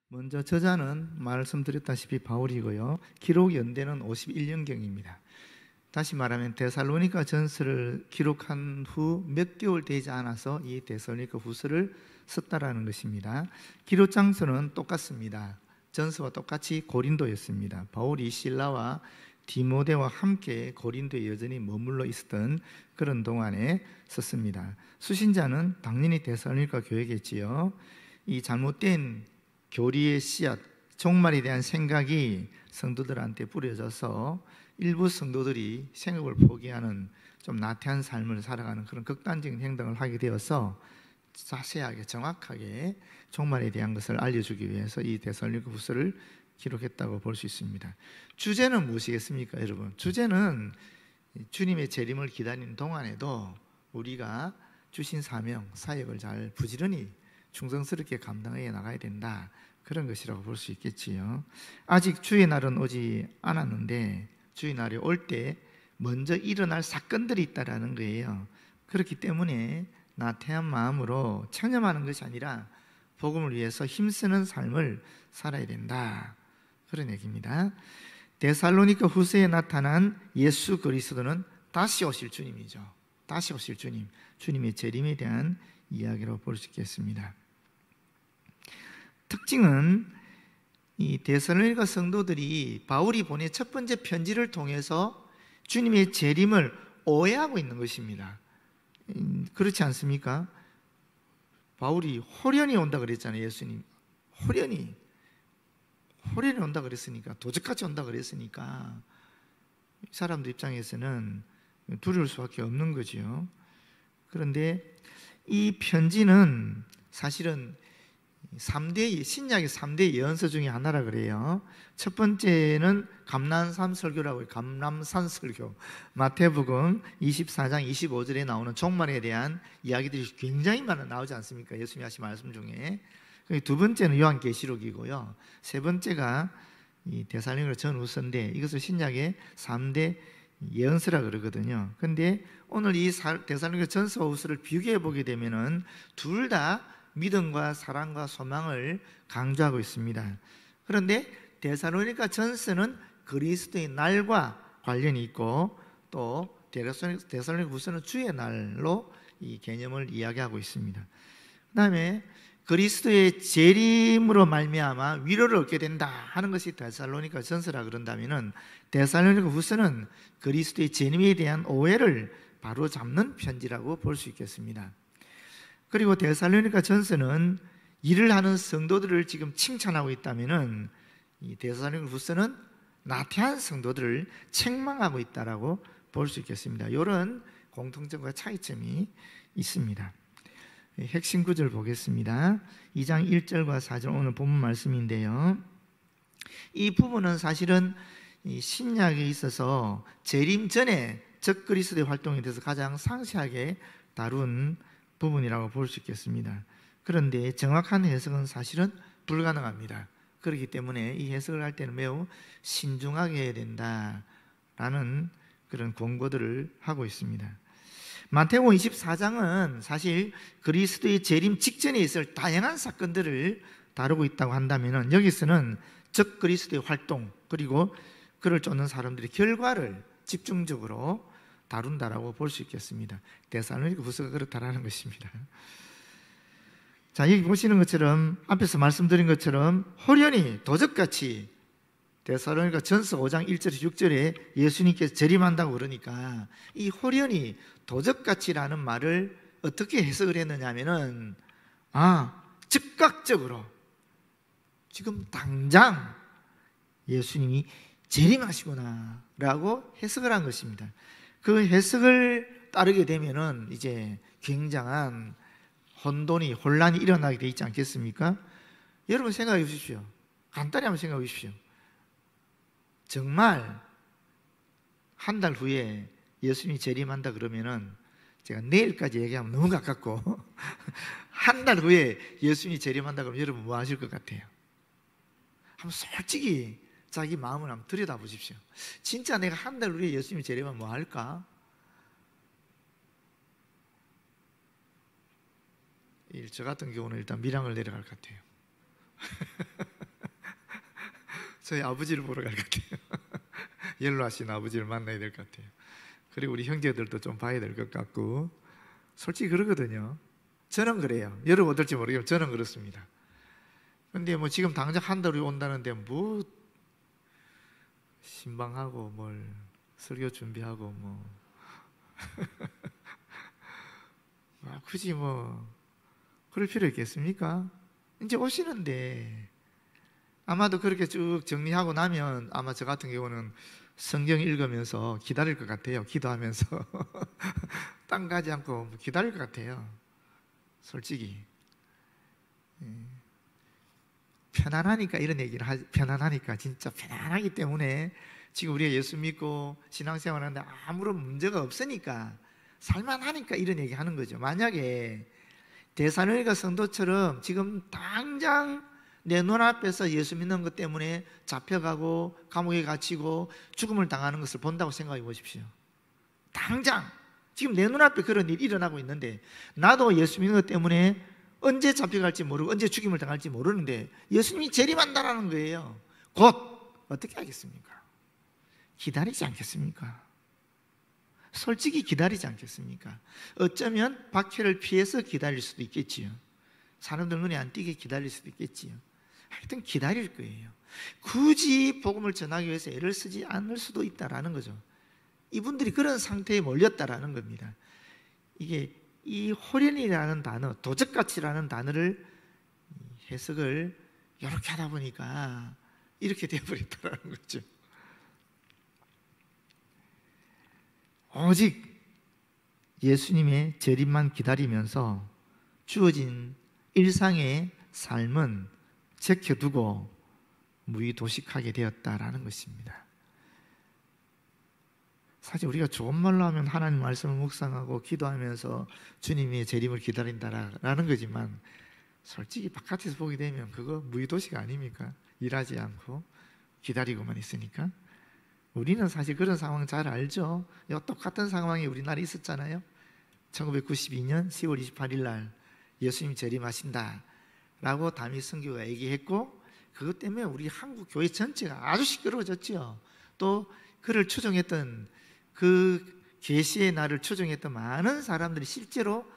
먼저 저자는 말씀드렸다시피 바울이고요. 기록 연대는 51년경입니다. 다시 말하면 데살로니가 전서를 기록한 후 몇 개월 되지 않아서 이 데살로니가 후서를 썼다라는 것입니다. 기록 장소는 똑같습니다. 전서와 똑같이 고린도였습니다. 바울이 실라와 디모데와 함께 고린도에 여전히 머물러 있었던 그런 동안에 썼습니다. 수신자는 당연히 데살로니가 교회겠지요. 이 잘못된 교리의 씨앗, 종말에 대한 생각이 성도들한테 뿌려져서 일부 성도들이 생업을 포기하는 좀 나태한 삶을 살아가는 그런 극단적인 행동을 하게 되어서 자세하게 정확하게 종말에 대한 것을 알려주기 위해서 이 데살로니가 후서를 기록했다고 볼 수 있습니다. 주제는 무엇이겠습니까, 여러분? 주제는 주님의 재림을 기다리는 동안에도 우리가 주신 사명, 사역을 잘 부지런히 충성스럽게 감당해 나가야 된다, 그런 것이라고 볼 수 있겠지요. 아직 주의 날은 오지 않았는데 주의 날이 올 때 먼저 일어날 사건들이 있다라는 거예요. 그렇기 때문에 나태한 마음으로 체념하는 것이 아니라 복음을 위해서 힘쓰는 삶을 살아야 된다, 그런 얘기입니다. 데살로니가 후서에 나타난 예수 그리스도는 다시 오실 주님이죠. 다시 오실 주님, 주님의 재림에 대한 이야기로 볼 수 있겠습니다. 특징은 이 데살로니가 성도들이 바울이 보낸 첫 번째 편지를 통해서 주님의 재림을 오해하고 있는 것입니다. 그렇지 않습니까? 바울이 호련히 온다 그랬잖아요. 예수님 호련히 온다 그랬으니까, 도적같이 온다 그랬으니까 사람들 입장에서는 두려울 수밖에 없는 거죠. 그런데 이 편지는 사실은 신약의 3대 예언서 중에 하나라 그래요. 첫 번째는 감람산 설교라고 해요. 감람산 설교. 마태복음 24장 25절에 나오는 종말에 대한 이야기들이 굉장히 많이 나오지 않습니까? 예수님이 하신 말씀 중에. 두 번째는 요한계시록이고요. 세 번째가 이 데살로니가 전후서인데 이것을 신약의 3대 예언서라 그러거든요. 그런데 오늘 이 데살로니가 전서와 후서를 비교해 보게 되면은 둘 다 믿음과 사랑과 소망을 강조하고 있습니다. 그런데 데살로니가 전서는 그리스도의 날과 관련이 있고, 또 데살로니가 후서는 주의 날로 이 개념을 이야기하고 있습니다. 그 다음에 그리스도의 재림으로 말미암아 위로를 얻게 된다 하는 것이 데살로니가 전서라 그런다면은 데살로니가 후서는 그리스도의 재림에 대한 오해를 바로잡는 편지라고 볼 수 있겠습니다. 그리고 데살로니가 전서는 일을 하는 성도들을 지금 칭찬하고 있다면은 이 데살로니가 후서는 나태한 성도들을 책망하고 있다라고 볼 수 있겠습니다. 이런 공통점과 차이점이 있습니다. 핵심 구절 보겠습니다. 2장 1절과 4절 오늘 본문 말씀인데요. 이 부분은 사실은 신약에 있어서 재림 전에 적그리스도의 활동에 대해서 가장 상세하게 다룬 부분이라고 볼 수 있겠습니다. 그런데 정확한 해석은 사실은 불가능합니다. 그렇기 때문에 이 해석을 할 때는 매우 신중하게 해야 된다라는 그런 권고들을 하고 있습니다. 마태복음 24장은 사실 그리스도의 재림 직전에 있을 다양한 사건들을 다루고 있다고 한다면 여기서는 적그리스도의 활동, 그리고 그를 쫓는 사람들의 결과를 집중적으로 다룬다라고 볼 수 있겠습니다. 데살로니가 후서가 그렇다라는 것입니다. 자, 여기 보시는 것처럼 앞에서 말씀드린 것처럼 호련히 도적같이 데살로니가 전서 5장 1절에서 6절에 예수님께서 재림한다고 그러니까 이 호련히 도적같이라는 말을 어떻게 해석을 했느냐 하면은 즉각적으로 지금 당장 예수님이 재림하시구나 라고 해석을 한 것입니다. 그 해석을 따르게 되면은 이제 굉장한 혼란이 일어나게 돼 있지 않겠습니까? 여러분 생각해 보십시오. 간단히 한번 생각해 보십시오. 정말 한 달 후에 예수님이 재림한다 그러면은, 제가 내일까지 얘기하면 너무 가깝고 한 달 후에 예수님이 재림한다 그러면 여러분 뭐 하실 것 같아요? 한번 솔직히 자기 마음을 한번 들여다보십시오. 진짜 내가 한 달 후에 예수님이 재림하면 뭐 할까? 저 같은 경우는 일단 밀양을 내려갈 것 같아요. 저희 아버지를 보러 갈 것 같아요. 연로하신 아버지를 만나야 될 것 같아요. 그리고 우리 형제들도 좀 봐야 될 것 같고, 솔직히 그러거든요. 저는 그래요. 여러분 어떨지 모르겠지만 저는 그렇습니다. 근데 뭐 지금 당장 한 달이 온다는데 뭐 신방하고 뭘 설교 준비하고 뭐 굳이 뭐 그럴 필요 있겠습니까? 이제 오시는데 아마도 그렇게 쭉 정리하고 나면 아마 저 같은 경우는 성경 읽으면서 기다릴 것 같아요. 기도하면서 땅 가지 않고 기다릴 것 같아요. 솔직히 편안하니까 이런 얘기를 편안하니까 진짜 편안하기 때문에 지금 우리가 예수 믿고 신앙생활하는데 아무런 문제가 없으니까 살만하니까 이런 얘기 하는 거죠. 만약에 데살로니가 성도처럼 지금 당장 내 눈앞에서 예수 믿는 것 때문에 잡혀가고 감옥에 갇히고 죽음을 당하는 것을 본다고 생각해 보십시오. 당장 지금 내 눈앞에 그런 일이 일어나고 있는데 나도 예수 믿는 것 때문에 언제 잡혀갈지 모르고 언제 죽임을 당할지 모르는데 예수님이 재림한다라는 거예요. 곧 어떻게 하겠습니까? 기다리지 않겠습니까? 솔직히 기다리지 않겠습니까? 어쩌면 박해를 피해서 기다릴 수도 있겠지요. 사람들 눈에 안 띄게 기다릴 수도 있겠지요. 하여튼 기다릴 거예요. 굳이 복음을 전하기 위해서 애를 쓰지 않을 수도 있다라는 거죠. 이분들이 그런 상태에 몰렸다라는 겁니다. 이게 이 호련이라는 단어, 도적같이라는 단어를 해석을 이렇게 하다 보니까 이렇게 되어버렸다라는 거죠. 오직 예수님의 재림만 기다리면서 주어진 일상의 삶은 제껴두고 무의도식하게 되었다라는 것입니다. 사실 우리가 좋은 말로 하면 하나님 말씀을 묵상하고 기도하면서 주님의 재림을 기다린다라는 거지만 솔직히 바깥에서 보게 되면 그거 무의도식 아닙니까? 일하지 않고 기다리고만 있으니까. 우리는 사실 그런 상황 잘 알죠. 똑같은 상황이 우리나라에 있었잖아요. 1992년 10월 28일 날 예수님 재림하신다 라고 담임 선교가 얘기했고 그것 때문에 우리 한국 교회 전체가 아주 시끄러워졌죠. 또 그를 추종했던 그 계시의 날을 추종했던 많은 사람들이 실제로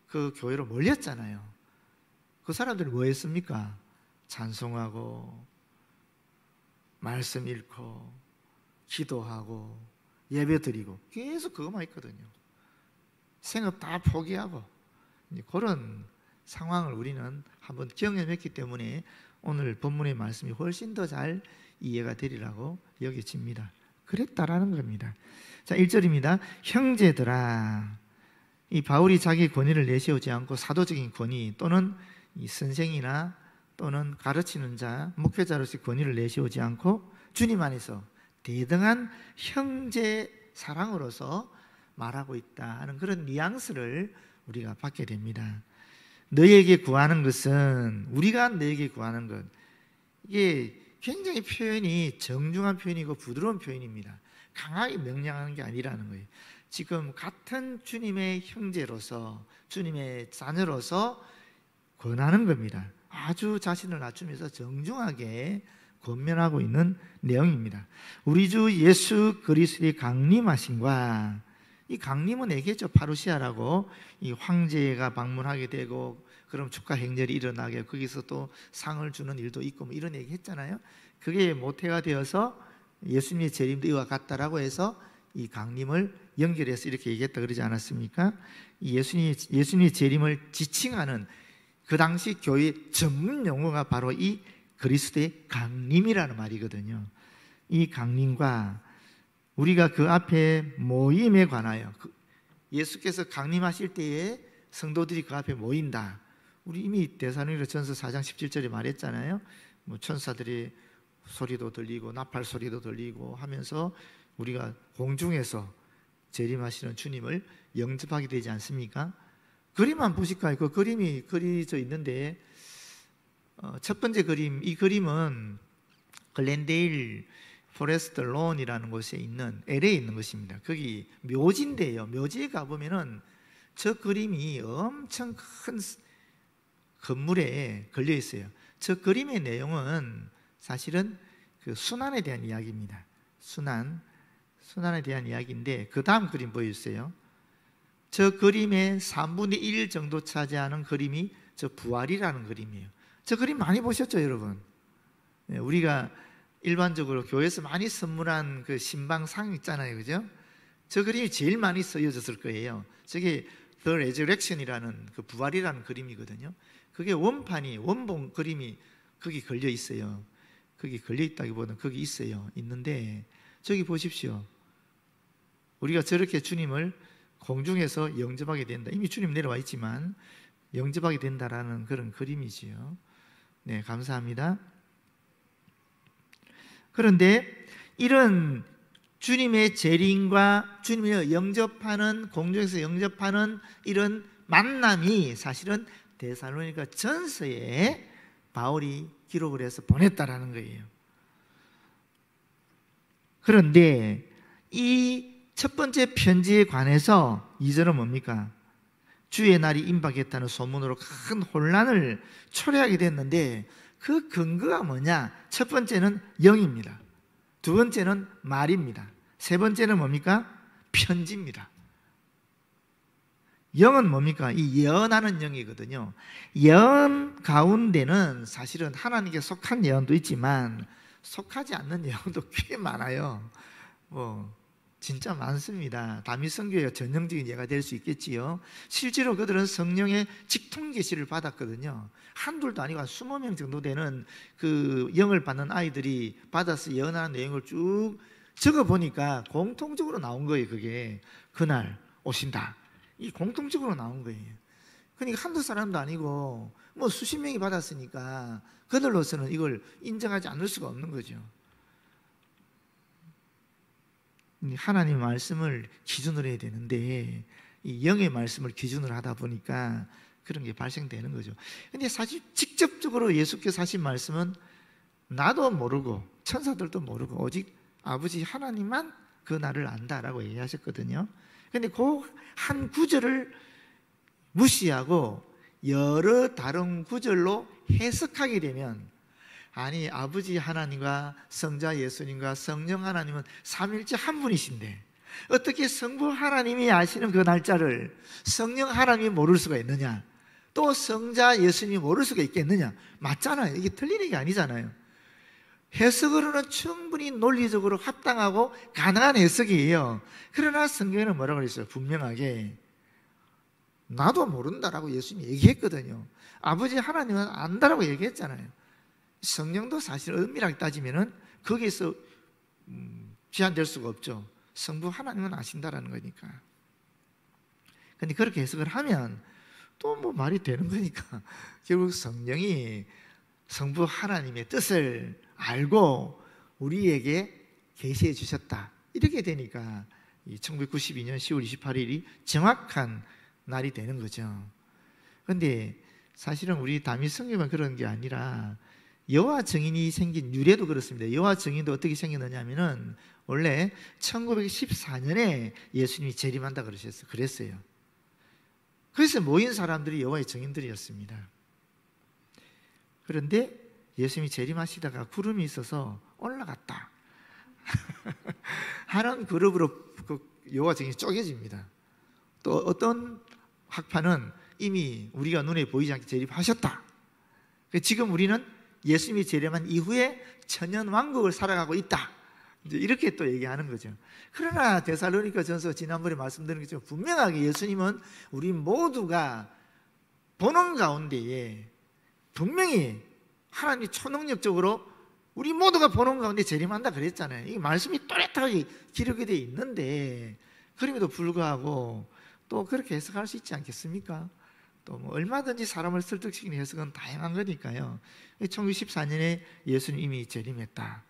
그 교회로 몰렸잖아요. 그 사람들이 뭐 했습니까? 찬송하고 말씀 읽고 기도하고 예배 드리고 계속 그것만 했거든요. 생업 다 포기하고 그런 상황을 우리는 한번 경험했기 때문에 오늘 본문의 말씀이 훨씬 더 잘 이해가 되리라고 여겨집니다. 그랬다라는 겁니다. 자, 1절입니다. 형제들아, 이 바울이 자기 권위를 내세우지 않고 사도적인 권위 또는 이 선생이나 또는 가르치는 자, 목회자로서의 권위를 내세우지 않고 주님 안에서 대등한 형제 사랑으로서 말하고 있다 하는 그런 뉘앙스를 우리가 받게 됩니다. 너에게 구하는 것은 우리가 너에게 구하는 것, 이게 굉장히 표현이 정중한 표현이고 부드러운 표현입니다. 강하게 명령하는 게 아니라는 거예요. 지금 같은 주님의 형제로서 주님의 자녀로서 권하는 겁니다. 아주 자신을 낮추면서 정중하게 권면하고 있는 내용입니다. 우리 주 예수 그리스도의 강림하심과, 이 강림은 얘기했죠. 파루시아라고 이 황제가 방문하게 되고 그럼 축하 행렬이 일어나게 거기서 또 상을 주는 일도 있고 뭐 이런 얘기 했잖아요. 그게 모태가 되어서 예수님의 재림도 이와 같다라고 해서 이 강림을 연결해서 이렇게 얘기했다 그러지 않았습니까? 이 예수님의 재림을 지칭하는 그 당시 교회 전문 용어가 바로 이 그리스도의 강림이라는 말이거든요. 이 강림과 우리가 그 앞에 모임에 관하여 예수께서 강림하실 때에 성도들이 그 앞에 모인다. 우리 이미 데살로니가전서 4장 17절에 말했잖아요. 뭐 천사들이 소리도 들리고 나팔 소리도 들리고 하면서 우리가 공중에서 재림하시는 주님을 영접하게 되지 않습니까? 그림 한번 보실까요? 그 그림이 그려져 있는데 첫 번째 그림, 이 그림은 글렌데일 포레스트 론이라는 곳에 있는 LA에 있는 것입니다. 거기 묘지인데요. 묘지에 가보면은 저 그림이 엄청 큰 건물에 걸려 있어요. 저 그림의 내용은 사실은 그 순환에 대한 이야기입니다. 순환에 대한 이야기인데 그 다음 그림 보여주세요. 저 그림의 3분의 1 정도 차지하는 그림이 저 부활이라는 그림이에요. 저 그림 많이 보셨죠, 여러분? 우리가 일반적으로 교회에서 많이 선물한 그 신방상 있잖아요, 그죠? 저 그림이 제일 많이 쓰여졌을 거예요. 저게 The Resurrection이라는 그 부활이라는 그림이거든요. 그게 원본 그림이 거기 걸려 있어요. 거기 걸려 있다기보다는 거기 있어요. 있는데 저기 보십시오. 우리가 저렇게 주님을 공중에서 영접하게 된다. 이미 주님 내려와 있지만 영접하게 된다라는 그런 그림이지요. 네, 감사합니다. 그런데 이런 주님의 재림과 주님을 영접하는, 공중에서 영접하는 이런 만남이 사실은 데살로니가 전서에 바울이 기록을 해서 보냈다라는 거예요. 그런데 이 첫 번째 편지에 관해서 2절은 뭡니까? 주의 날이 임박했다는 소문으로 큰 혼란을 초래하게 됐는데 그 근거가 뭐냐? 첫 번째는 영입니다. 두 번째는 말입니다. 세 번째는 뭡니까? 편지입니다. 영은 뭡니까? 이 예언하는 영이거든요. 예언 가운데는 사실은 하나님께 속한 예언도 있지만 속하지 않는 예언도 꽤 많아요. 진짜 많습니다. 다윗 선교회가 전형적인 예가 될 수 있겠지요. 실제로 그들은 성령의 직통 계시를 받았거든요. 한둘도 아니고 한 20명 정도 되는 그 영을 받는 아이들이 받아서 예언하는 내용을 쭉 적어 보니까 공통적으로 나온 거예요. 그게 그날 오신다. 이 공통적으로 나온 거예요. 그러니까 한두 사람도 아니고 뭐 수십 명이 받았으니까 그들로서는 이걸 인정하지 않을 수가 없는 거죠. 하나님의 말씀을 기준으로 해야 되는데 이 영의 말씀을 기준으로 하다 보니까 그런 게 발생되는 거죠. 근데 사실 직접적으로 예수께서 하신 말씀은 나도 모르고 천사들도 모르고 오직 아버지 하나님만 그 날을 안다라고 얘기하셨거든요. 근데 그 한 구절을 무시하고 여러 다른 구절로 해석하게 되면 아니 아버지 하나님과 성자 예수님과 성령 하나님은 삼일째 한 분이신데 어떻게 성부 하나님이 아시는 그 날짜를 성령 하나님이 모를 수가 있느냐, 또 성자 예수님이 모를 수가 있겠느냐? 맞잖아요. 이게 틀린 얘기 아니잖아요. 해석으로는 충분히 논리적으로 합당하고 가능한 해석이에요. 그러나 성경에는 뭐라고 그랬어요? 분명하게 나도 모른다라고 예수님이 얘기했거든요. 아버지 하나님은 안다라고 얘기했잖아요. 성령도 사실 엄밀하게 따지면은 거기에서 제한될 수가 없죠. 성부 하나님은 아신다라는 거니까. 근데 그렇게 해석을 하면 또 뭐 말이 되는 거니까 결국 성령이 성부 하나님의 뜻을 알고 우리에게 계시해 주셨다. 이렇게 되니까 1992년 10월 28일이 정확한 날이 되는 거죠. 그런데 사실은 우리 다윗 성경만 그런 게 아니라 여호와 증인이 생긴 유래도 그렇습니다. 여호와 증인도 어떻게 생겼느냐 하면은 원래 1914년에 예수님이 재림한다 그랬어요. 그래서 모인 사람들이 여호와의 증인들이었습니다. 그런데 예수님이 재림하시다가 구름이 있어서 올라갔다 하는 그룹으로 그 여호와 증인이 쪼개집니다. 또 어떤 학파는 이미 우리가 눈에 보이지 않게 재림하셨다. 지금 우리는 예수님이 재림한 이후에 천년 왕국을 살아가고 있다. 이제 이렇게 또 얘기하는 거죠. 그러나 데살로니가 전서 지난번에 말씀드린 것처럼 분명하게 예수님은 우리 모두가 보는 가운데에 분명히 하나님이 초능력적으로 우리 모두가 보는 가운데 재림한다 그랬잖아요. 이 말씀이 또렷하게 기록이 되어 있는데 그럼에도 불구하고 또 그렇게 해석할 수 있지 않겠습니까? 또 뭐 얼마든지 사람을 설득시키는 해석은 다양한 거니까요. 1914년에 예수님 이미 재림했다.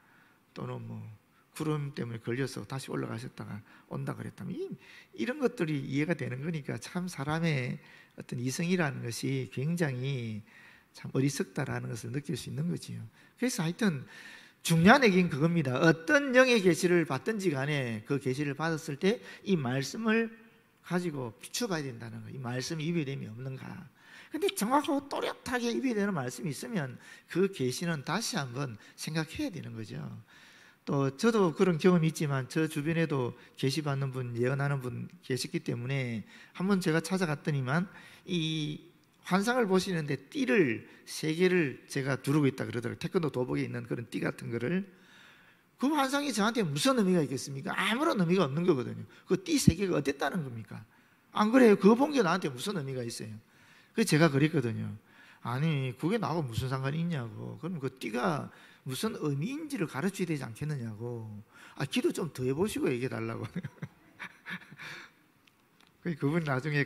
또는 뭐 구름 때문에 걸려서 다시 올라가셨다가 온다 그랬다면 이런 것들이 이해가 되는 거니까 참 사람의 어떤 이성이라는 것이 굉장히 참 어리석다라는 것을 느낄 수 있는 거지요. 그래서 하여튼 중요한 얘기는 그겁니다. 어떤 영의 계시를 받든지 간에 그 계시를 받았을 때 이 말씀을 가지고 비춰봐야 된다는 거예요. 이 말씀이 위배됨이 없는가. 근데 정확하고 또렷하게 입이 되는 말씀이 있으면 그 계시는 다시 한번 생각해야 되는 거죠. 또 저도 그런 경험이 있지만 저 주변에도 계시 받는 분, 예언하는 분 계셨기 때문에 한번 제가 찾아갔더니만 이 환상을 보시는데 띠를 3개를 제가 두르고 있다 그러더라고요. 태권도 도복에 있는 그런 띠 같은 거를. 그 환상이 저한테 무슨 의미가 있겠습니까? 아무런 의미가 없는 거거든요. 그 띠 3개가 어땠다는 겁니까? 안 그래요? 그거 본 게 나한테 무슨 의미가 있어요? 그래서 제가 그랬거든요. 아니 그게 나하고 무슨 상관이 있냐고. 그럼 그 띠가 무슨 의미인지를 가르쳐야 되지 않겠느냐고. 기도 좀 더 해보시고 얘기해 달라고. 그분 나중에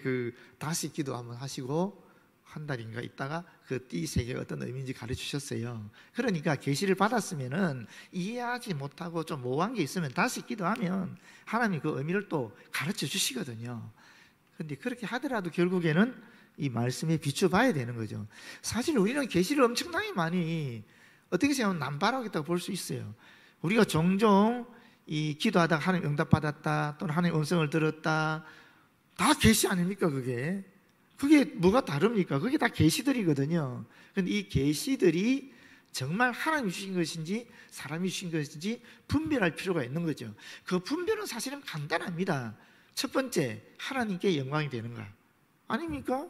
다시 기도 한번 하시고 한 달인가 있다가 그 띠 3개가 어떤 의미인지 가르치셨어요. 그러니까 계시를 받았으면은 이해하지 못하고 좀 모호한 게 있으면 다시 기도하면 하나님이 그 의미를 또 가르쳐 주시거든요. 그런데 그렇게 하더라도 결국에는 이 말씀에 비춰봐야 되는 거죠. 사실 우리는 계시를 엄청나게 많이 어떻게 생각하면 남발하겠다고 볼 수 있어요. 우리가 종종 이 기도하다가 하나님 응답받았다 또는 하나님 음성을 들었다, 다 계시 아닙니까? 그게 뭐가 다릅니까? 그게 다 계시들이거든요. 그런데 이 계시들이 정말 하나님이 주신 것인지 사람이 주신 것인지 분별할 필요가 있는 거죠. 그 분별은 사실은 간단합니다. 첫 번째, 하나님께 영광이 되는가 아닙니까?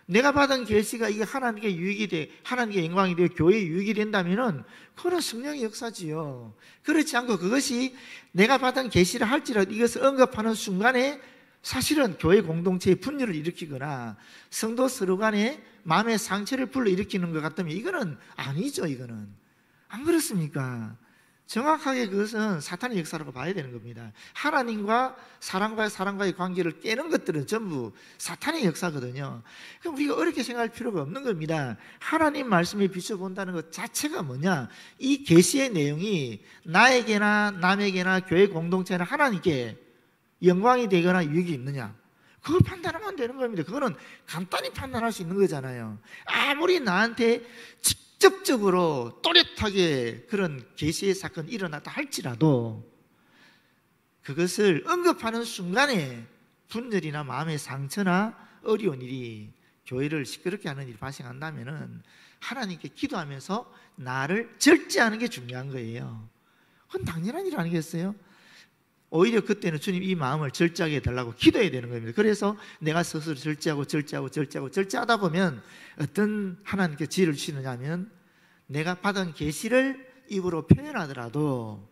내가 받은 계시가 이게 하나님께 유익이 돼, 하나님께 영광이 되어 교회에 유익이 된다면은 그건 성령의 역사지요. 그렇지 않고 그것이 내가 받은 계시를 할지라도 이것을 언급하는 순간에 사실은 교회 공동체의 분열을 일으키거나 성도 서로 간에 마음의 상처를 불러일으키는 것 같다면 이거는 아니죠. 이거는 안 그렇습니까? 정확하게 그것은 사탄의 역사라고 봐야 되는 겁니다. 하나님과 사람과의 관계를 깨는 것들은 전부 사탄의 역사거든요. 그럼 우리가 어렵게 생각할 필요가 없는 겁니다. 하나님 말씀에 비춰본다는 것 자체가 뭐냐? 이 계시의 내용이 나에게나 남에게나 교회 공동체나 하나님께 영광이 되거나 유익이 있느냐, 그걸 판단하면 되는 겁니다. 그거는 간단히 판단할 수 있는 거잖아요. 아무리 나한테 직접적으로 또렷하게 그런 계시의 사건이 일어났다 할지라도 그것을 언급하는 순간에 분열이나 마음의 상처나 어려운 일이 교회를 시끄럽게 하는 일이 발생한다면 하나님께 기도하면서 나를 절제하는 게 중요한 거예요. 그건 당연한 일 아니겠어요? 오히려 그때는 주님 이 마음을 절제하게 해달라고 기도해야 되는 겁니다. 그래서 내가 스스로 절제하다 보면 어떤 하나님께 지혜를 주시느냐 하면 내가 받은 계시를 입으로 표현하더라도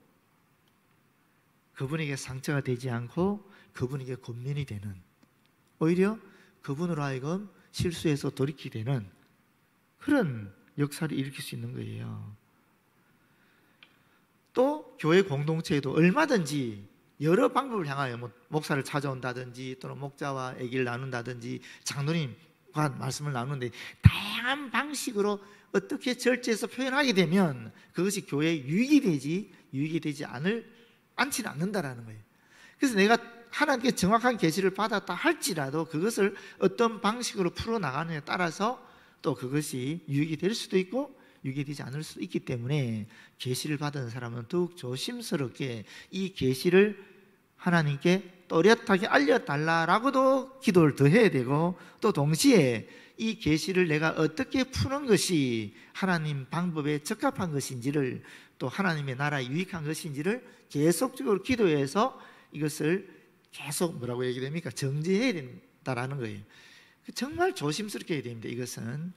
그분에게 상처가 되지 않고 그분에게 권면이 되는, 오히려 그분으로 하여금 실수해서 돌이키게 되는 그런 역사를 일으킬 수 있는 거예요. 또 교회 공동체에도 얼마든지 여러 방법을 향하여 목사를 찾아온다든지 또는 목자와 얘기를 나눈다든지 장로님과 말씀을 나누는데 다양한 방식으로 어떻게 절제해서 표현하게 되면 그것이 교회에 유익이 되지 않지는 않는다라는 거예요. 그래서 내가 하나님께 정확한 계시를 받았다 할지라도 그것을 어떤 방식으로 풀어나가느냐에 따라서 또 그것이 유익이 될 수도 있고 유익이 되지 않을 수도 있기 때문에 계시를 받은 사람은 더욱 조심스럽게 이 계시를 하나님께 또렷하게 알려달라라고도 기도를 더 해야 되고, 또 동시에 이 계시를 내가 어떻게 푸는 것이 하나님 방법에 적합한 것인지를, 또 하나님의 나라에 유익한 것인지를 계속적으로 기도해서 이것을 계속 뭐라고 얘기됩니까? 정제해야 된다라는 거예요. 정말 조심스럽게 해야 됩니다. 이것은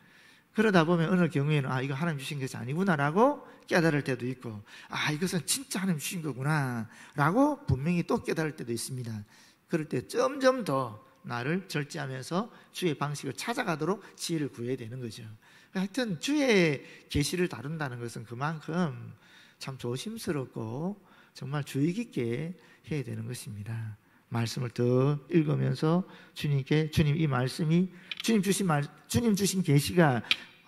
그러다 보면 어느 경우에는 이거 하나님 주신 것이 아니구나라고 깨달을 때도 있고, 이것은 진짜 하나님 주신 거구나 라고 분명히 또 깨달을 때도 있습니다. 그럴 때 점점 더 나를 절제하면서 주의 방식을 찾아가도록 지혜를 구해야 되는 거죠. 하여튼 주의 계시를 다룬다는 것은 그만큼 참 조심스럽고 정말 주의 깊게 해야 되는 것입니다. 말씀을 더 읽으면서 주님께 주님 이 말씀이 주님 주신 계시가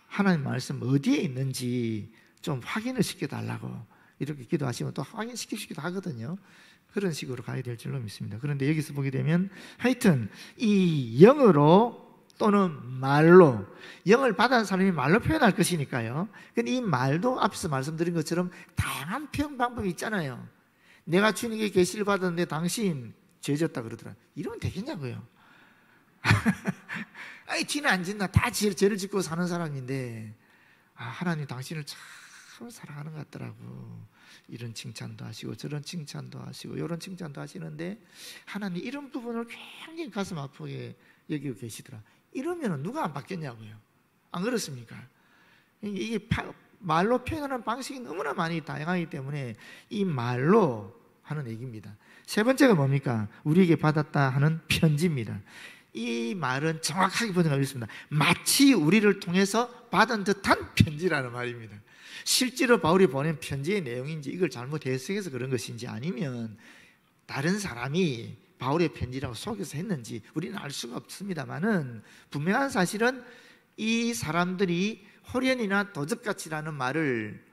하나님 말씀 어디에 있는지 좀 확인을 시켜달라고 이렇게 기도하시면 또 확인시키기도 하거든요. 그런 식으로 가야 될 줄로 믿습니다. 그런데 여기서 보게 되면 하여튼 이 영으로 또는 말로, 영을 받은 사람이 말로 표현할 것이니까요. 근데 이 말도 앞에서 말씀드린 것처럼 다양한 표현 방법이 있잖아요. 내가 주님께 계시를 받았는데 당신 죄졌다 그러더라. 이러면 되겠냐고요. 아이 지는 안 짓나 다 죄를 짓고 사는 사람인데 하나님 당신을 참 사랑하는 것 같더라고. 이런 칭찬도 하시고 저런 칭찬도 하시고 이런 칭찬도 하시는데 하나님 이런 부분을 굉장히 가슴 아프게 여기고 계시더라. 이러면 누가 안 바뀌었냐고요. 안 그렇습니까? 이게 말로 표현하는 방식이 너무나 많이 다양하기 때문에 이 말로 하는 얘기입니다. 세 번째가 뭡니까? 우리에게 받았다 하는 편지입니다. 이 말은 정확하게 번역하고 있습니다. 마치 우리를 통해서 받은 듯한 편지라는 말입니다. 실제로 바울이 보낸 편지의 내용인지 이걸 잘못 해석해서 그런 것인지 아니면 다른 사람이 바울의 편지라고 속여서 했는지 우리는 알 수가 없습니다만은 분명한 사실은 이 사람들이 호련이나 도적같이라는 말을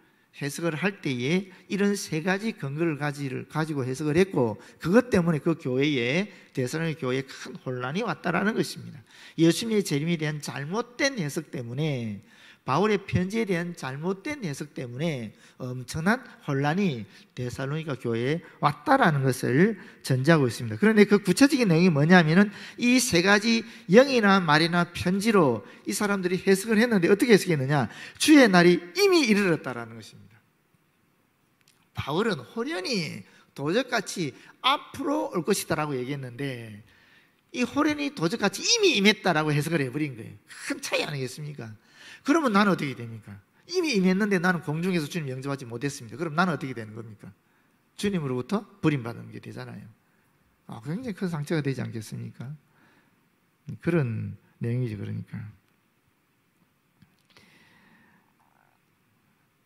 해석을 할 때에 이런 세 가지 근거를 가지고 해석을 했고 그것 때문에 그 교회에 데살로니가 교회에 큰 혼란이 왔다라는 것입니다. 예수님의 재림에 대한 잘못된 해석 때문에 바울의 편지에 대한 잘못된 해석 때문에 엄청난 혼란이 데살로니가 교회에 왔다라는 것을 전제하고 있습니다. 그런데 그 구체적인 내용이 뭐냐면은 이 세 가지 영이나 말이나 편지로 이 사람들이 해석을 했는데 어떻게 해석했느냐? 주의 날이 이미 이르렀다라는 것입니다. 바울은 호련히 도적같이 앞으로 올 것이다라고 얘기했는데 이 호련히 도적같이 이미 임했다라고 해석을 해버린 거예요. 큰 차이 아니겠습니까? 그러면 나는 어떻게 됩니까? 이미 임했는데 나는 공중에서 주님 영접하지 못했습니다. 그럼 나는 어떻게 되는 겁니까? 주님으로부터 버림받는 게 되잖아요. 굉장히 큰 상처가 되지 않겠습니까? 그런 내용이죠. 그러니까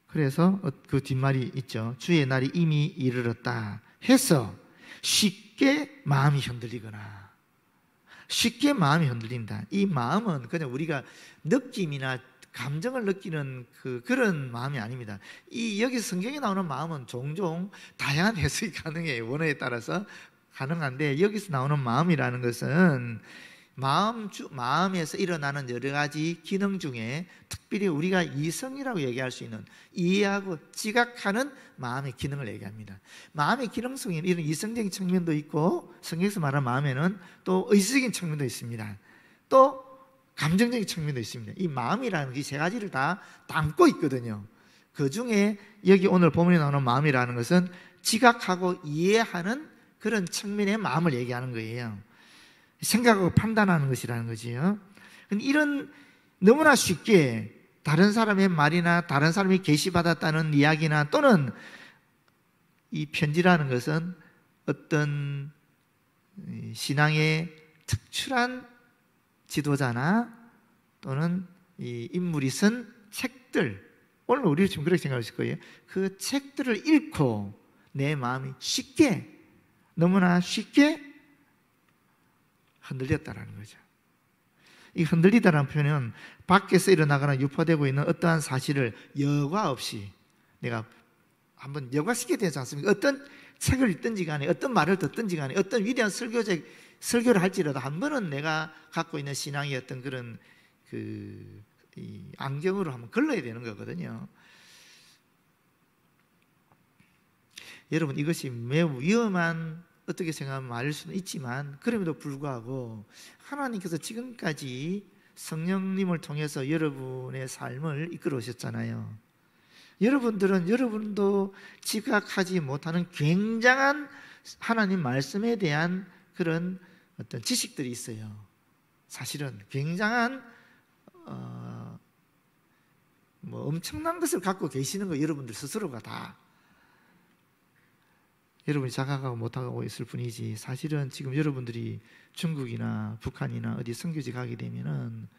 그래서 그 뒷말이 있죠. 주의 날이 이미 이르렀다 해서 쉽게 마음이 흔들리거나 쉽게 마음이 흔들린다. 이 마음은 그냥 우리가 느낌이나 감정을 느끼는 그런 마음이 아닙니다. 여기 성경에 나오는 마음은 종종 다양한 해석이 가능해요. 원어에 따라서 가능한데 여기서 나오는 마음이라는 것은 마음에서 일어나는 여러 가지 기능 중에 특별히 우리가 이성이라고 얘기할 수 있는 이해하고 지각하는 마음의 기능을 얘기합니다. 마음의 기능성에는 이런 이성적인 측면도 있고 성경에서 말하는 마음에는 또 의식적인 측면도 있습니다. 또 감정적인 측면도 있습니다. 이 마음이라는 게 세 가지를 다 담고 있거든요. 그 중에 여기 오늘 본문에 나오는 마음이라는 것은 지각하고 이해하는 그런 측면의 마음을 얘기하는 거예요. 생각하고 판단하는 것이라는 거지요. 이런 너무나 쉽게 다른 사람의 말이나 다른 사람이 계시받았다는 이야기나 또는 이 편지라는 것은 어떤 신앙의 특출한 지도자나 또는 이 인물이 쓴 책들, 오늘 우리도 지금 그렇게 생각하실 거예요. 그 책들을 읽고 내 마음이 너무나 쉽게 흔들렸다라는 거죠. 이 흔들리다라는 표현은 밖에서 일어나거나 유포되고 있는 어떠한 사실을 여과 없이 내가 한번 여과시켜야 되지 않습니까? 어떤 책을 읽든지 간에 어떤 말을 듣든지 간에 어떤 위대한 설교를 할지라도 한 번은 내가 갖고 있는 신앙의 어떤 그런 이 안경으로 한번 걸러야 되는 거거든요. 여러분 이것이 매우 위험한 어떻게 생각하면 말일 수는 있지만 그럼에도 불구하고 하나님께서 지금까지 성령님을 통해서 여러분의 삶을 이끌어 오셨잖아요. 여러분도 지각하지 못하는 굉장한 하나님 말씀에 대한 그런 어떤 지식들이 있어요. 사실은 굉장한 엄청난 것을 갖고 계시는 거 여러분들 스스로가 다 여러분이 자각하고 못하고 있을 뿐이지 사실은 지금 여러분들이 중국이나 북한이나 어디 선교지 가게 되면은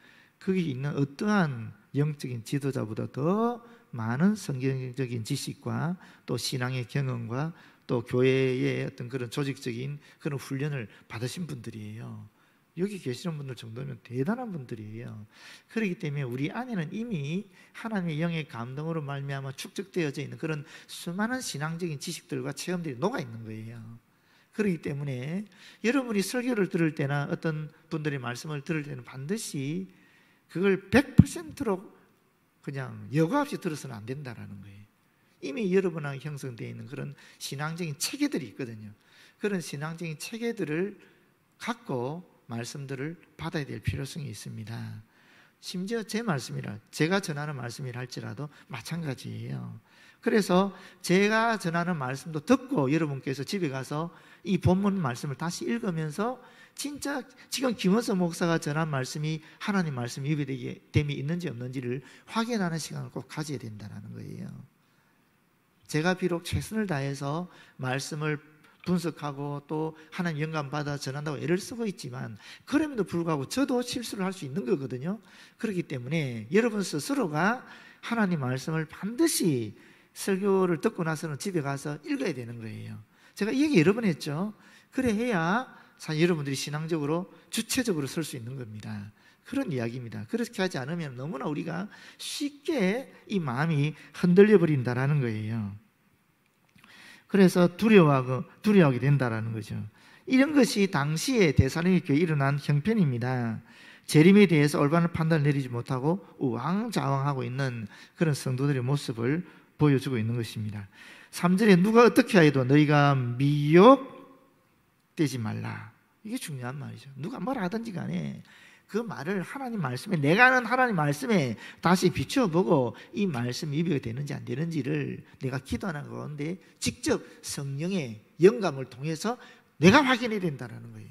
거기 있는 어떠한 영적인 지도자보다 더 많은 성경적인 지식과 또 신앙의 경험과 또 교회의 어떤 그런 조직적인 그런 훈련을 받으신 분들이에요. 여기 계시는 분들 정도면 대단한 분들이에요. 그렇기 때문에 우리 안에는 이미 하나님의 영의 감동으로 말미암아 축적되어져 있는 그런 수많은 신앙적인 지식들과 체험들이 녹아 있는 거예요. 그렇기 때문에 여러분이 설교를 들을 때나 어떤 분들의 말씀을 들을 때는 반드시 그걸 100%로 그냥 여과 없이 들어서는 안 된다라는 거예요. 이미 여러분하고 형성되어 있는 그런 신앙적인 체계들이 있거든요. 그런 신앙적인 체계들을 갖고 말씀들을 받아야 될 필요성이 있습니다. 심지어 제 말씀이라, 제가 전하는 말씀이라 할지라도 마찬가지예요. 그래서 제가 전하는 말씀도 듣고 여러분께서 집에 가서 이 본문 말씀을 다시 읽으면서 진짜 지금 김원석 목사가 전한 말씀이 하나님 말씀이 위배됨이 있는지 없는지를 확인하는 시간을 꼭 가져야 된다는 거예요. 제가 비록 최선을 다해서 말씀을 분석하고 또 하나님 영감 받아 전한다고 애를 쓰고 있지만 그럼에도 불구하고 저도 실수를 할 수 있는 거거든요. 그렇기 때문에 여러분 스스로가 하나님 말씀을 반드시 설교를 듣고 나서는 집에 가서 읽어야 되는 거예요. 제가 이 얘기 여러 번 했죠. 그래 해야 여러분들이 신앙적으로 주체적으로 설 수 있는 겁니다. 그런 이야기입니다. 그렇게 하지 않으면 너무나 우리가 쉽게 이 마음이 흔들려 버린다라는 거예요. 그래서 두려워하게 된다라는 거죠. 이런 것이 당시에 데살로니가 교회에 일어난 형편입니다. 재림에 대해서 올바른 판단을 내리지 못하고 우왕좌왕하고 있는 그런 성도들의 모습을 보여주고 있는 것입니다. 3절에 누가 어떻게 하여도 너희가 미혹되지 말라. 이게 중요한 말이죠. 누가 뭘 하든지 간에 그 말을 하나님 말씀에, 내가 아는 하나님 말씀에 다시 비추어보고 이 말씀이 위배가 되는지 안 되는지를 내가 기도하는 가운데 직접 성령의 영감을 통해서 내가 확인해야 된다는 거예요.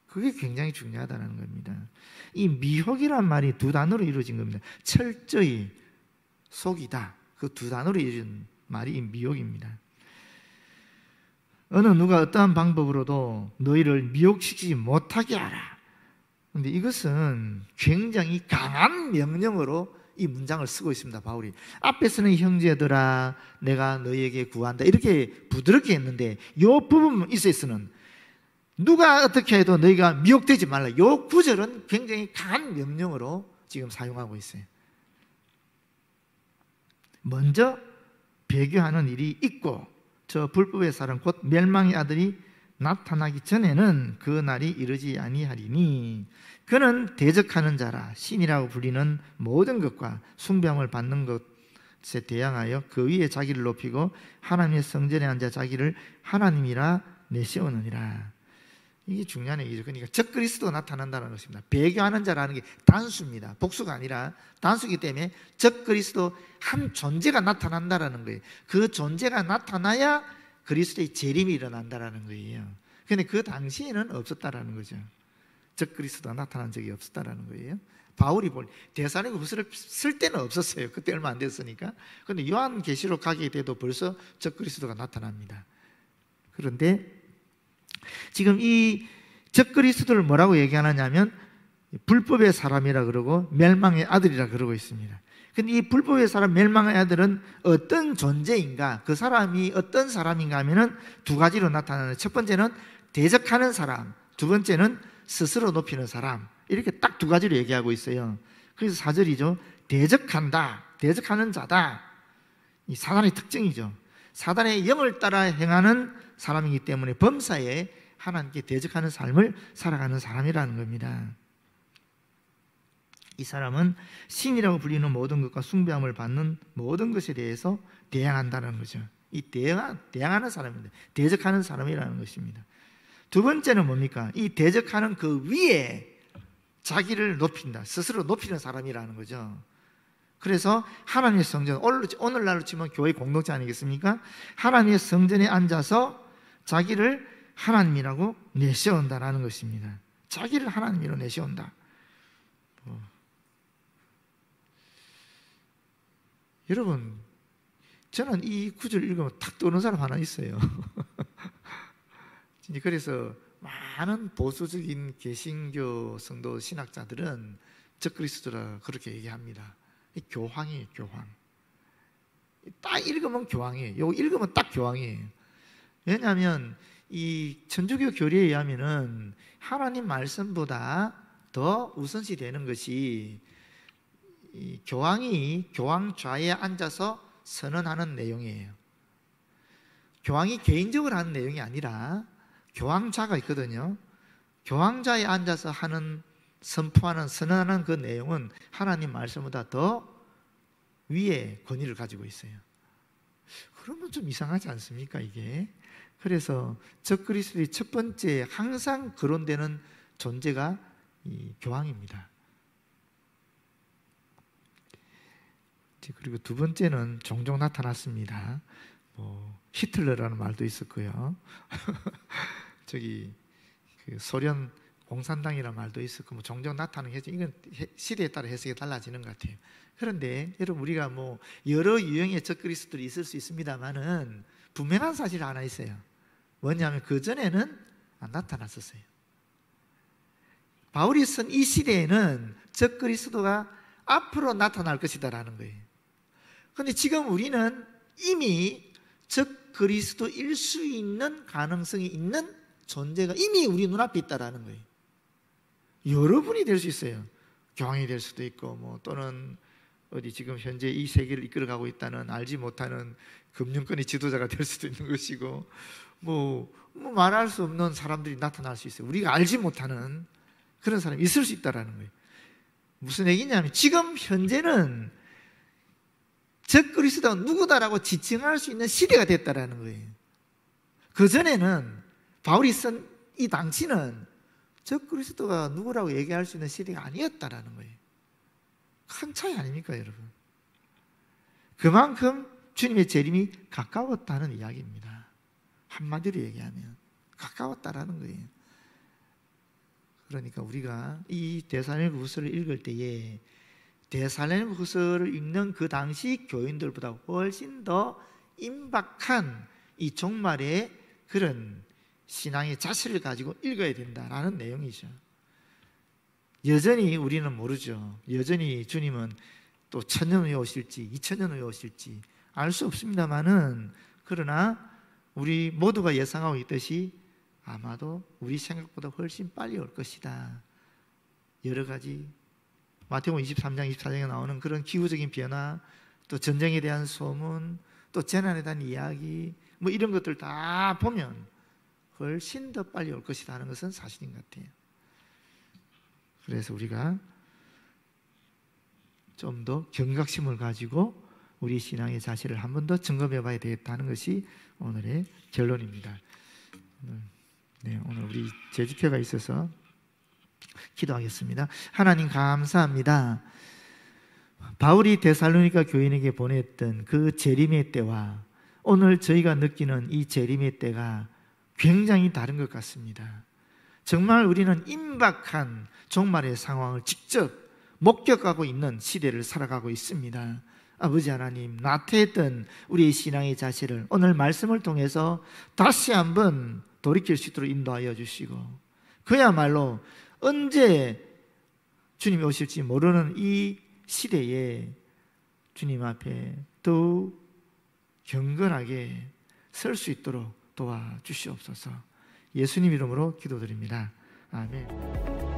그게 굉장히 중요하다는 겁니다. 이 미혹이란 말이 두 단어로 이루어진 겁니다. 철저히 속이다. 그 두 단어로 이루어진 말이 이 미혹입니다. 어느 누가 어떠한 방법으로도 너희를 미혹시키지 못하게 하라. 그런데 이것은 굉장히 강한 명령으로 이 문장을 쓰고 있습니다. 바울이 앞에서는 형제들아 내가 너희에게 구한다 이렇게 부드럽게 했는데 이 부분 있어서는 누가 어떻게 해도 너희가 미혹되지 말라. 이 구절은 굉장히 강한 명령으로 지금 사용하고 있어요. 먼저 배교하는 일이 있고 저 불법의 사람 곧 멸망의 아들이 나타나기 전에는 그 날이 이르지 아니하리니 그는 대적하는 자라 신이라고 불리는 모든 것과 숭배함을 받는 것에 대항하여 그 위에 자기를 높이고 하나님의 성전에 앉아 자기를 하나님이라 내세우느니라. 이게 중요한 얘기죠. 그러니까 적그리스도가 나타난다는 것입니다. 배교하는 자라는 게 단수입니다. 복수가 아니라 단수이기 때문에 적그리스도 한 존재가 나타난다는 거예요. 그 존재가 나타나야 그리스도의 재림이 일어난다는 거예요. 그런데 그 당시에는 없었다라는 거죠. 적그리스도가 나타난 적이 없었다라는 거예요. 바울이 데살로니가 후서를 쓸 때는 없었어요. 그때 얼마 안 됐으니까. 그런데 요한계시록 가게 돼도 벌써 적그리스도가 나타납니다. 그런데 지금 이 적그리스도를 뭐라고 얘기하느냐면 불법의 사람이라 그러고 멸망의 아들이라 그러고 있습니다. 근데 이 불법의 사람, 멸망의 아들은 어떤 존재인가, 그 사람이 어떤 사람인가 하면은 두 가지로 나타나는, 첫 번째는 대적하는 사람, 두 번째는 스스로 높이는 사람, 이렇게 딱 두 가지로 얘기하고 있어요. 그래서 4절이죠. 대적한다, 대적하는 자다. 이 사단의 특징이죠. 사단의 영을 따라 행하는 사람이기 때문에 범사에 하나님께 대적하는 삶을 살아가는 사람이라는 겁니다. 이 사람은 신이라고 불리는 모든 것과 숭배함을 받는 모든 것에 대해서 대항한다는 거죠. 이 대항하는 사람입니다. 대적하는 사람이라는 것입니다. 두 번째는 뭡니까? 이 대적하는 그 위에 자기를 높인다, 스스로 높이는 사람이라는 거죠. 그래서 하나님의 성전, 오늘날로 치면 교회 공동체 아니겠습니까? 하나님의 성전에 앉아서 자기를 하나님이라고 내세운다라는 것입니다. 자기를 하나님이라고 내세운다. 여러분, 저는 이 구절 읽으면 탁 떠오르는 사람 하나 있어요. 그래서 많은 보수적인 개신교 성도 신학자들은 적그리스도라 그렇게 얘기합니다. 교황이에요, 교황. 딱 읽으면 교황이에요. 요거 읽으면 딱 교황이에요. 왜냐하면 이 천주교 교리에 의하면은 하나님 말씀보다 더 우선시 되는 것이 이 교황이 교황 좌에 앉아서 선언하는 내용이에요. 교황이 개인적으로 하는 내용이 아니라 교황좌가 있거든요. 교황좌에 앉아서 하는, 선포하는, 선언하는 그 내용은 하나님 말씀보다 더 위에 권위를 가지고 있어요. 그러면 좀 이상하지 않습니까, 이게? 그래서 적그리스도의 첫 번째 항상 거론되는 존재가 이 교황입니다. 그리고 두 번째는 종종 나타났습니다. 히틀러라는 말도 있었고요. 저기 그 소련 공산당이라는 말도 있었고, 종종 나타나는 게 이건 시대에 따라 해석이 달라지는 것 같아요. 그런데 여러분, 우리가 여러 유형의 적그리스도들이 있을 수 있습니다만은 분명한 사실 하나 있어요. 뭐냐면 그 전에는 안 나타났었어요. 바울이 쓴 이 시대에는 적그리스도가 앞으로 나타날 것이다라는 거예요. 그런데 지금 우리는 이미 적그리스도일 수 있는 가능성이 있는 존재가 이미 우리 눈앞에 있다라는 거예요. 여러분이 될 수 있어요. 교황이 될 수도 있고, 또는 어디 지금 현재 이 세계를 이끌어가고 있다는 알지 못하는 금융권의 지도자가 될 수도 있는 것이고, 말할 수 없는 사람들이 나타날 수 있어요. 우리가 알지 못하는 그런 사람이 있을 수 있다라는 거예요. 무슨 얘기냐면 지금 현재는 적그리스도가 누구다라고 지칭할 수 있는 시대가 됐다라는 거예요. 그 전에는 바울이 쓴 이 당시는 적그리스도가 누구라고 얘기할 수 있는 시대가 아니었다라는 거예요. 큰 차이 아닙니까, 여러분? 그만큼 주님의 재림이 가까웠다는 이야기입니다. 한마디로 얘기하면 가까웠다라는 거예요. 그러니까 우리가 이 데살로니가후서를 읽을 때에 데살로니가후서를 읽는 그 당시 교인들보다 훨씬 더 임박한 이 종말의 그런 신앙의 자세를 가지고 읽어야 된다라는 내용이죠. 여전히 우리는 모르죠. 여전히 주님은 또 1000년 후에 오실지 2000년 후에 오실지 알 수 없습니다만은, 그러나 우리 모두가 예상하고 있듯이 아마도 우리 생각보다 훨씬 빨리 올 것이다. 여러 가지 마태복음 23장 24장에 나오는 그런 기후적인 변화, 또 전쟁에 대한 소문, 또 재난에 대한 이야기, 이런 것들 다 보면 훨씬 더 빨리 올 것이다 하는 것은 사실인 것 같아요. 그래서 우리가 좀 더 경각심을 가지고 우리 신앙의 자세를 한 번 더 점검해 봐야 되겠다는 것이 오늘의 결론입니다. 오늘 우리 재직회가 있어서 기도하겠습니다. 하나님 감사합니다. 바울이 데살로니가 교인에게 보냈던 그 재림의 때와 오늘 저희가 느끼는 이 재림의 때가 굉장히 다른 것 같습니다. 정말 우리는 임박한 종말의 상황을 직접 목격하고 있는 시대를 살아가고 있습니다. 아버지 하나님, 나태했던 우리의 신앙의 자세를 오늘 말씀을 통해서 다시 한번 돌이킬 수 있도록 인도하여 주시고, 그야말로 언제 주님이 오실지 모르는 이 시대에 주님 앞에 더욱 경건하게 설 수 있도록 도와주시옵소서. 예수님 이름으로 기도드립니다. 아멘.